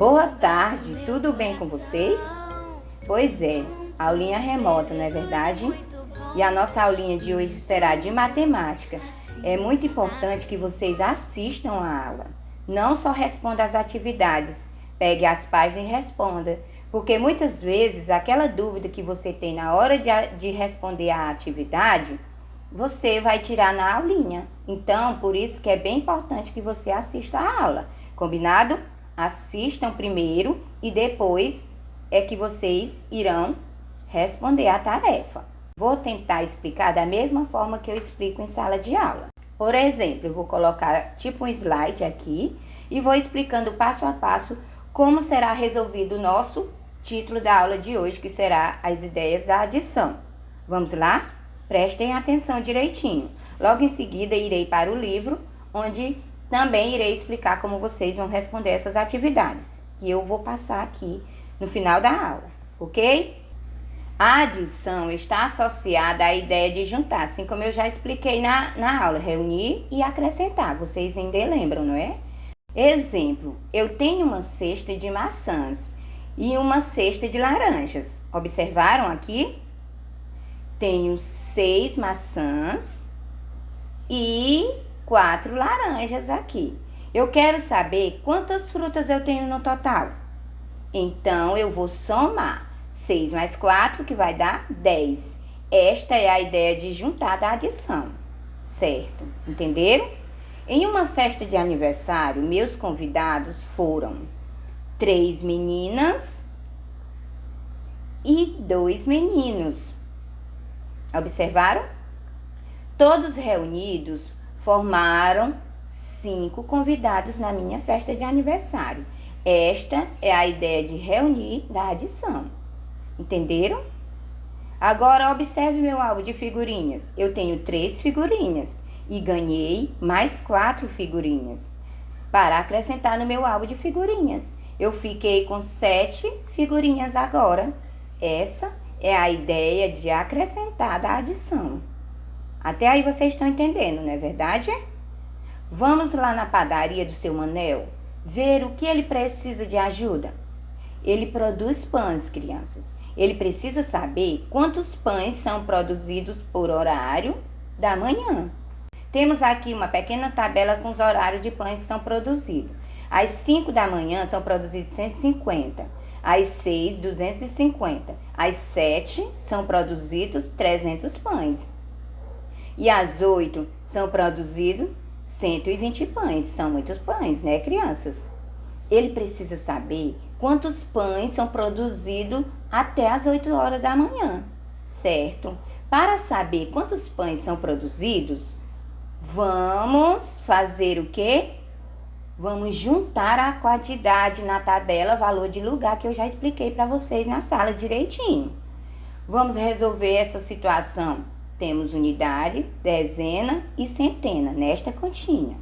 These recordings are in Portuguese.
Boa tarde, tudo bem com vocês? Pois é, aulinha remota, não é verdade? E a nossa aulinha de hoje será de matemática. É muito importante que vocês assistam a aula. Não só responda as atividades, pegue as páginas e responda. Porque muitas vezes aquela dúvida que você tem na hora de responder a atividade, você vai tirar na aulinha. Então, por isso que é bem importante que você assista a aula. Combinado? Assistam primeiro e depois é que vocês irão responder a tarefa. Vou tentar explicar da mesma forma que eu explico em sala de aula. Por exemplo, eu vou colocar tipo um slide aqui e vou explicando passo a passo como será resolvido o nosso título da aula de hoje, que será as ideias da adição. Vamos lá? Prestem atenção direitinho. Logo em seguida, irei para o livro, onde também irei explicar como vocês vão responder essas atividades, que eu vou passar aqui no final da aula, ok? A adição está associada à ideia de juntar, assim como eu já expliquei na aula, reunir e acrescentar. Vocês ainda lembram, não é? Exemplo, eu tenho uma cesta de maçãs e uma cesta de laranjas. Observaram aqui? Tenho 6 maçãs e 4 laranjas aqui. Eu quero saber quantas frutas eu tenho no total. Então, eu vou somar 6 mais 4, que vai dar 10. Esta é a ideia de juntar da adição, certo? Entenderam? Em uma festa de aniversário, meus convidados foram 3 meninas e 2 meninos. Observaram? Todos reunidos formaram 5 convidados na minha festa de aniversário. Esta é a ideia de reunir da adição. Entenderam? Agora, observe meu álbum de figurinhas. Eu tenho 3 figurinhas e ganhei mais 4 figurinhas para acrescentar no meu álbum de figurinhas. Eu fiquei com 7 figurinhas agora. Essa é a ideia de acrescentar da adição. Até aí vocês estão entendendo, não é verdade? Vamos lá na padaria do seu Manel ver o que ele precisa de ajuda. Ele produz pães, crianças. Ele precisa saber quantos pães são produzidos por horário da manhã. Temos aqui uma pequena tabela com os horários de pães que são produzidos. Às 5 da manhã são produzidos 150. Às 6, 250. Às 7 são produzidos 300 pães. E às 8 são produzidos 120 pães. São muitos pães, né, crianças? Ele precisa saber quantos pães são produzidos até as 8 horas da manhã, certo? Para saber quantos pães são produzidos, vamos fazer o quê? Vamos juntar a quantidade na tabela, valor de lugar, que eu já expliquei para vocês na sala direitinho. Vamos resolver essa situação. Temos unidade, dezena e centena nesta continha.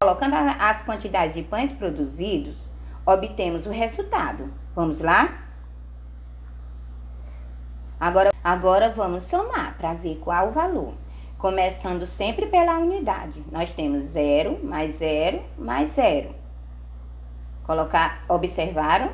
Colocando as quantidades de pães produzidos, obtemos o resultado. Vamos lá? Agora vamos somar para ver qual o valor. Começando sempre pela unidade. Nós temos 0 mais 0 mais 0. Observaram?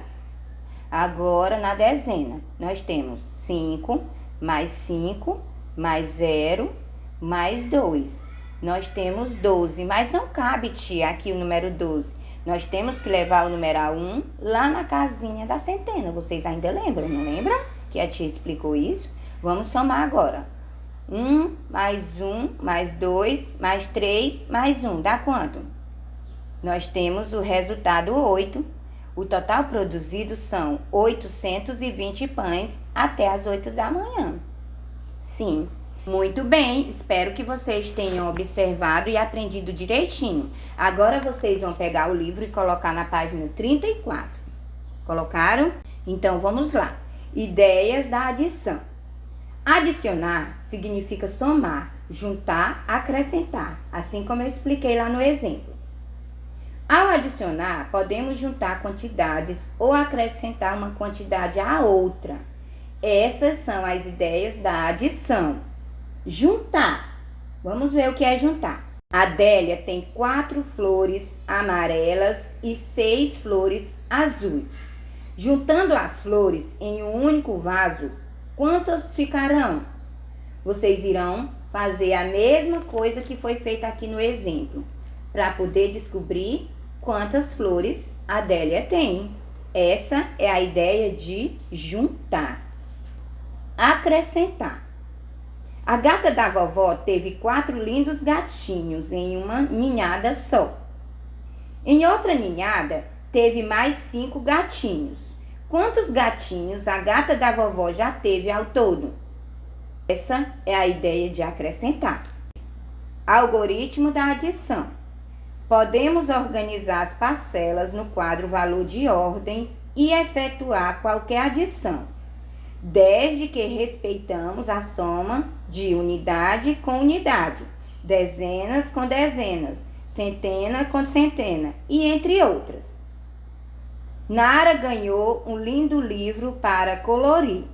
Agora na dezena, nós temos 5 mais 5 mais 0 mais 2. Nós temos 12, mas não cabe, tia, aqui o número 12. Nós temos que levar o numeral 1 lá na casinha da centena. Vocês ainda lembram, não lembram? Que a tia explicou isso? Vamos somar agora. 1 mais 1 mais 2 mais 3 mais 1. Dá quanto? Nós temos o resultado 8. O total produzido são 820 pães até as 8 da manhã. Sim. Muito bem, espero que vocês tenham observado e aprendido direitinho. Agora vocês vão pegar o livro e colocar na página 34. Colocaram? Então vamos lá. Ideias da adição. Adicionar significa somar, juntar, acrescentar, assim como eu expliquei lá no exemplo. Ao adicionar, podemos juntar quantidades ou acrescentar uma quantidade à outra. Essas são as ideias da adição. Juntar. Vamos ver o que é juntar. A Adélia tem 4 flores amarelas e 6 flores azuis. Juntando as flores em um único vaso, quantas ficarão? Vocês irão fazer a mesma coisa que foi feita aqui no exemplo, para poder descobrir quantas flores a Adélia tem. Essa é a ideia de juntar. Acrescentar. A gata da vovó teve 4 lindos gatinhos em uma ninhada só. Em outra ninhada, teve mais 5 gatinhos. Quantos gatinhos a gata da vovó já teve ao todo? Essa é a ideia de acrescentar. Algoritmo da adição. Podemos organizar as parcelas no quadro valor de ordens e efetuar qualquer adição, desde que respeitamos a soma de unidade com unidade, dezenas com dezenas, centena com centena e entre outras. Nara ganhou um lindo livro para colorir.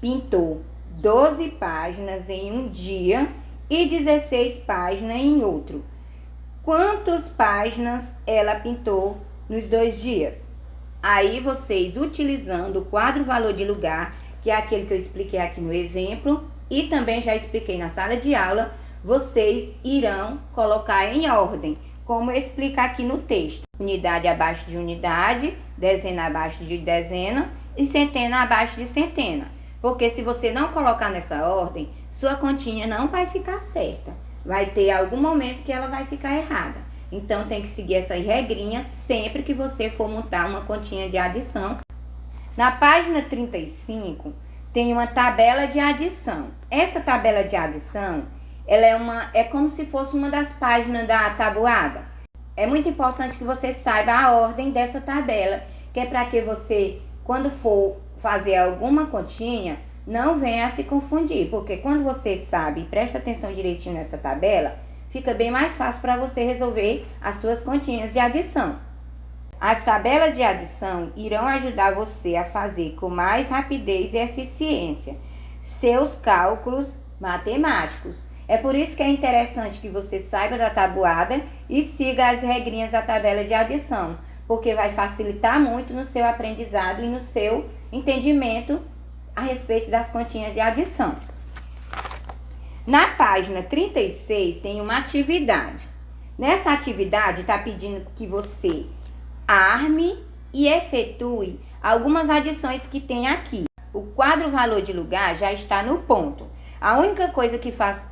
Pintou 12 páginas em um dia e 16 páginas em outro. Quantas páginas ela pintou nos 2 dias? Aí vocês, utilizando o quadro valor de lugar, que é aquele que eu expliquei aqui no exemplo, e também já expliquei na sala de aula, vocês irão colocar em ordem, como eu explico aqui no texto. Unidade abaixo de unidade, dezena abaixo de dezena e centena abaixo de centena. Porque se você não colocar nessa ordem, sua continha não vai ficar certa. Vai ter algum momento que ela vai ficar errada. Então, tem que seguir essas regrinhas sempre que você for montar uma continha de adição. Na página 35, tem uma tabela de adição. Essa tabela de adição, ela é como se fosse uma das páginas da tabuada. É muito importante que você saiba a ordem dessa tabela, que é para que você, quando for fazer alguma continha, não venha a se confundir. Porque quando você sabe e presta atenção direitinho nessa tabela, fica bem mais fácil para você resolver as suas continhas de adição. As tabelas de adição irão ajudar você a fazer com mais rapidez e eficiência seus cálculos matemáticos. É por isso que é interessante que você saiba da tabuada e siga as regrinhas da tabela de adição, porque vai facilitar muito no seu aprendizado e no seu entendimento a respeito das continhas de adição. Na página 36 tem uma atividade. Nessa atividade está pedindo que você arme e efetue algumas adições que tem aqui. O quadro valor de lugar já está no ponto. A única coisa que faz...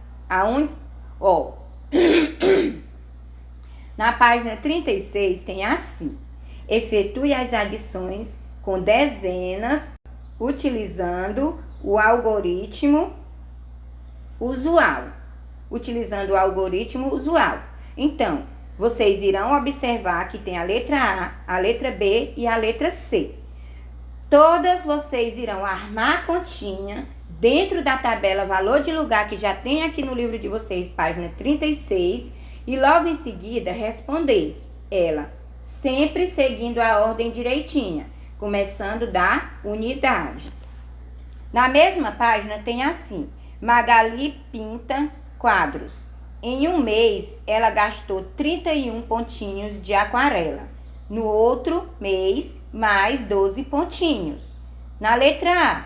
Na página 36 tem assim: efetue as adições com dezenas utilizando o algoritmo usual. Então, vocês irão observar que tem a letra A, a letra B e a letra C. Todas vocês irão armar a continha dentro da tabela valor de lugar que já tem aqui no livro de vocês, página 36, e logo em seguida responder ela, sempre seguindo a ordem direitinha, começando da unidade. Na mesma página tem assim: Magali pinta quadros. Em um mês, ela gastou 31 pontinhos de aquarela. No outro mês, mais 12 pontinhos. Na letra A,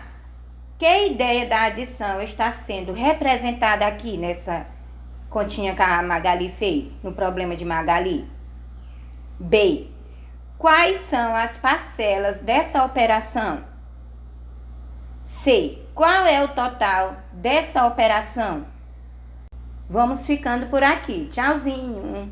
que ideia da adição está sendo representada aqui nessa continha que a Magali fez, no problema de Magali? B, quais são as parcelas dessa operação? C, qual é o total dessa operação? Vamos ficando por aqui. Tchauzinho!